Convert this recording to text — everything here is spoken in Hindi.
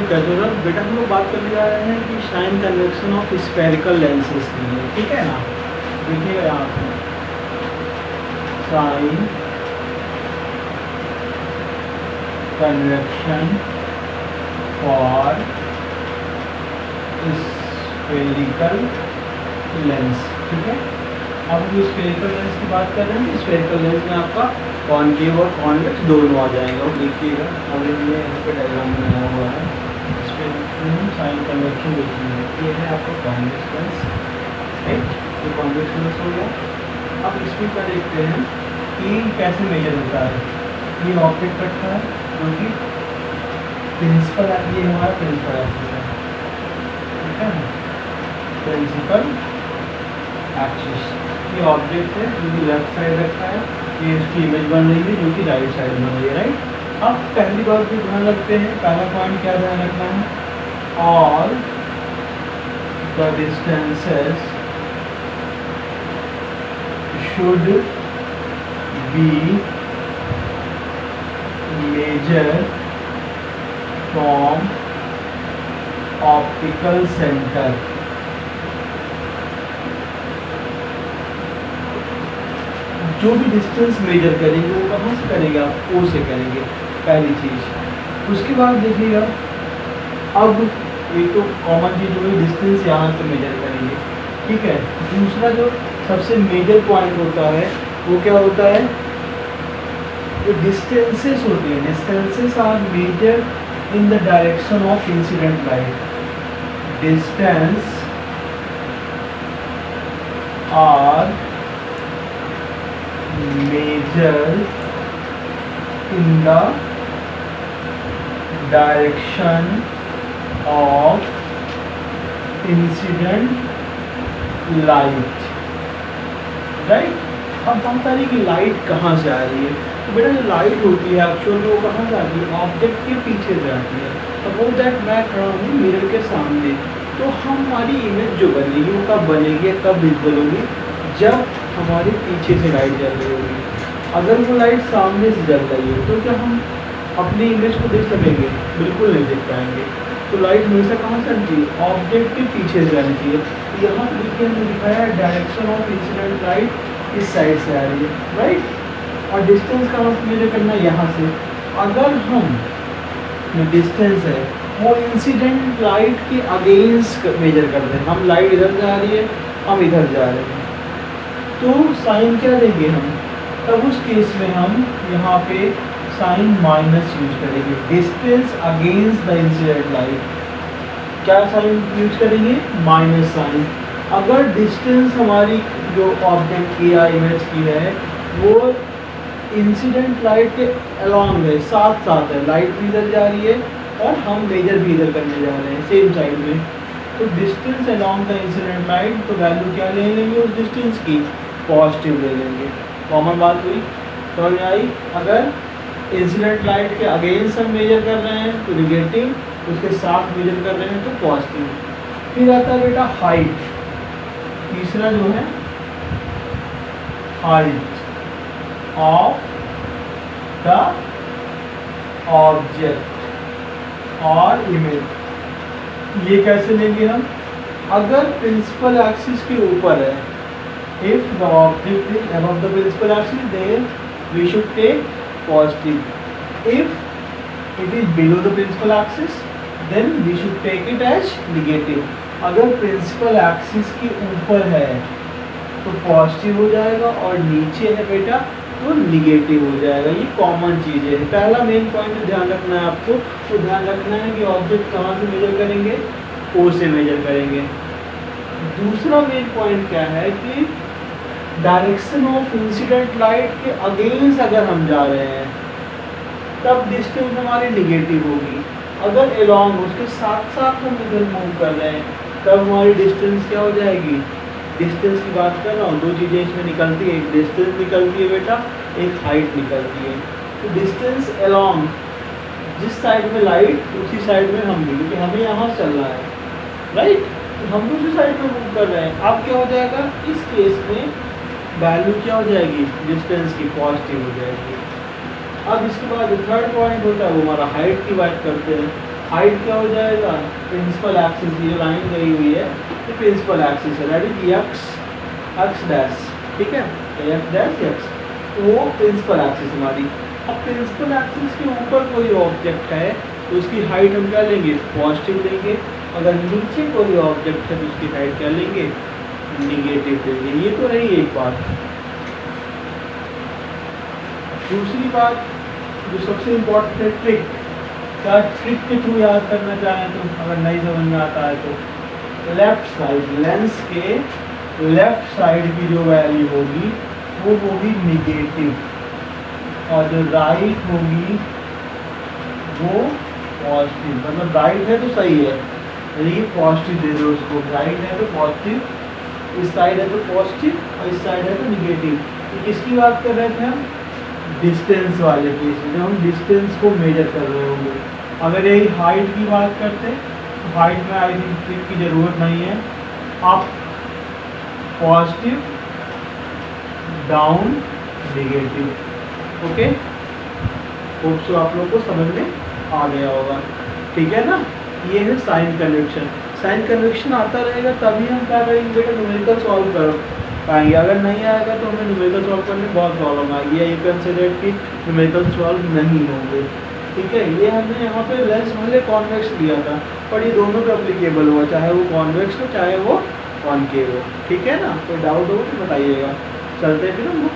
कैसे होगा बेटा, हम लोग बात करने जा रहे हैं कि sign convection of spherical lenses की है, ठीक है ना। देखिएगा यहाँ पे sign convection for spherical lens, ठीक है। अब जो स्फेरिकल लेंस की बात कर रहे हैं, स्फेरिकल लेंस में आपका कॉनकेव और कॉन्वेक्स दोनों आ जाएंगे। और देखिएगा अभी ये यहाँ पे डायग्राम बनाया हुआ है, इस पर हम साइन कन्वेक्शन देखेंगे। ये है आपका कॉन्वेक्स लेंस, राइट, ये कॉन्वेक्स लेंस हो गया। अब इसमें क्या देखते हैं कि कैसे मेजर होता है। ये ऑब्जेक्ट रखता है जो कि प्रिंसिपल, ये हमारा प्रिंसिपल एक्सिस है, ठीक है ना, प्रिंसिपल एक्सिस। ये ऑब्जेक्ट है जो कि लेफ्ट साइड रखा है, ये इसकी इमेज बन रही है जो कि राइट साइड बन रही है, राइट। अब पहली बात जो ध्यान रखते हैं, पहला पॉइंट क्या ध्यान रखना है, all the distances should be measure from optical centre. जो भी डिस्टेंस मेजर करेंगे वो कहाँ से करेंगे, आप ओ से करेंगे, पहली चीज़। उसके बाद देखिएगा, अब एक तो कॉमन चीज़ जो है डिस्टेंस यहाँ से मेजर करेंगे, ठीक है। दूसरा जो सबसे मेजर पॉइंट होता है वो क्या होता है, जो डिस्टेंसेस होते हैं, distances are measure in the direction of incident light. Distance are measured in the direction of incident light, right। अब बात आ रही है कि लाइट कहाँ से आ रही है। तो बेटा जो लाइट होती है एक्चुअल में वो कहाँ से आती है, ऑब्जेक्ट के पीछे से आती है। सपोज दैट मैं खड़ा हूँ मिरर के सामने, तो हमारी इमेज जो बनेगी वो कब बनेगी, कब विजिबल होगी, जब हमारे पीछे से लाइट जल रही होगी। अगर वो लाइट सामने से जल रही है तो क्या हम अपनी इमेज को देख सकेंगे, बिल्कुल नहीं देख पाएंगे। तो लाइट हमेशा कहाँ से आनी चाहिए, ऑब्जेक्ट के पीछे से आनी चाहिए। यहाँ पर देखिए हमने दिखाया है डायरेक्शन ऑफ इंसिडेंट लाइट इस साइड से आ रही है, राइट। और डिस्टेंस का हम मेजर करना है यहाँ से। अगर हम जो डिस्टेंस है वो इंसिडेंट लाइट के अगेंस्ट मेजर करते हैं, हम लाइट इधर जा रही है, हम इधर जा रहे हैं, तो साइन क्या देंगे हम, तब उस केस में हम यहाँ पे साइन माइनस यूज करेंगे। Distance against the incident light क्या साइन यूज करेंगे, माइनस साइन। अगर डिस्टेंस हमारी जो ऑब्जेक्ट की या इमेज की है वो इंसिडेंट लाइट के अलॉन्ग है, साथ साथ है, लाइट भी इधर जा रही है और हम मेजर भी इधर करने जा रहे हैं सेम साइड में, तो distance along the incident light, तो वैल्यू क्या ले लेंगे उस डिस्टेंस की, पॉजिटिव ले लेंगे। कॉमन बात हुई, समझ में आई। अगर इंसिडेंट लाइट के अगेंस्ट हम मेजर कर रहे हैं तो निगेटिव, उसके साथ मेजर कर रहे हैं तो पॉजिटिव। फिर आता है बेटा हाइट, तीसरा जो है हाइट ऑफ द ऑब्जेक्ट और इमेज। ये कैसे लेंगे हम, अगर प्रिंसिपल एक्सिस के ऊपर है, if the object is above the principal axis then we should take positive, if it is below the principal axis then we should take it as negative। अगर प्रिंसिपल एक्सिस के ऊपर है तो पॉजिटिव हो जाएगा और नीचे है बेटा तो निगेटिव हो जाएगा। ये कॉमन चीज़ है। पहला मेन पॉइंट ध्यान रखना है आपको, तो ध्यान रखना है कि ऑब्जेक्ट कहाँ से मेजर करेंगे, ओ से मेजर करेंगे। दूसरा मेन पॉइंट क्या है कि डायरेक्शन ऑफ इंसिडेंट लाइट के अगेंस्ट अगर हम जा रहे हैं तब डिस्टेंस हमारी निगेटिव होगी। अगर अलॉन्ग उसके साथ साथ हम इधर मूव कर रहे हैं तब हमारी डिस्टेंस क्या हो जाएगी, डिस्टेंस की बात कर रहा हूँ, दो चीज़ें इसमें निकलती है, एक डिस्टेंस निकलती है बेटा, एक हाइट निकलती है। तो डिस्टेंस अलॉन्ग, जिस साइड में लाइट उसी साइड में हम भी, क्योंकि हमें यहाँ चलना है, राइट, तो हम दूसरी साइड में मूव कर रहे हैं। अब क्या हो जाएगा, इस केस में वैल्यू क्या हो जाएगी, डिस्टेंस की पॉजिटिव हो जाएगी। अब इसके बाद जो थर्ड पॉइंट होता है वो हमारा हाइट की बात करते हैं। हाइट क्या हो जाएगा, प्रिंसिपल एक्सिस, ये लाइन गई हुई है ये प्रिंसिपल एक्सिस है, दैट इज एक्स डैश, ठीक है, एक्स डैश एक्स, तो वो प्रिंसिपल एक्सिस हमारी। अब प्रिंसिपल एक्सिस के ऊपर कोई ऑब्जेक्ट है तो उसकी हाइट हम क्या लेंगे, पॉजिटिव लेंगे, अगर नीचे कोई ऑब्जेक्ट है तो उसकी हाइट क्या लेंगे, निगेटिव लेंगे। ये तो रही एक बात। दूसरी बात जो सबसे इम्पोर्टेंट है, ट्रिक। क्या ट्रिक के थ्रू याद करना चाहें तो, अगर नहीं समझ में आता है तो लेफ्ट साइड, लेंस के लेफ्ट साइड की जो वैल्यू होगी वो होगी निगेटिव, और जो राइट होगी वो पॉजिटिव। मतलब राइट है तो सही है, ये पॉजिटिव दे दो उसको, राइट है तो पॉजिटिव, इस साइड है तो पॉजिटिव और इस साइड है तो निगेटिव। तो किसकी बात कर रहे थे हम, डिस्टेंस वाले केस में, जब हम डिस्टेंस को मेजर कर रहे होंगे। अगर यही हाइट की बात करते तो हाइट में आई थिंक ट्रिक की ज़रूरत नहीं है, आप positive down negative, okay. Hope so आप लोग को समझ में आ गया होगा, ठीक है ना। ये है साइन कन्वेक्शन। साइन कन्वेक्शन आता रहेगा तभी हम क्या करेंगे बेटा, न्यूमेरिकल सॉल्व कर पाएंगे। अगर नहीं आएगा तो हमें न्यूमेरिकल सॉल्व करने में बहुत प्रॉब्लम आएगी, या यू कंसिडर कि न्यूमेरिकल सॉल्व नहीं होंगे, ठीक है। ये हमने यहाँ पे लेंस वाले कॉन्वेक्स लिया था, पर ये दोनों पे अप्लीकेबल हुआ, चाहे वो कॉन्वेक्स हो चाहे वो कॉनकेव हो, ठीक है ना। कोई डाउट हो तो बताइएगा। चलते फिर हम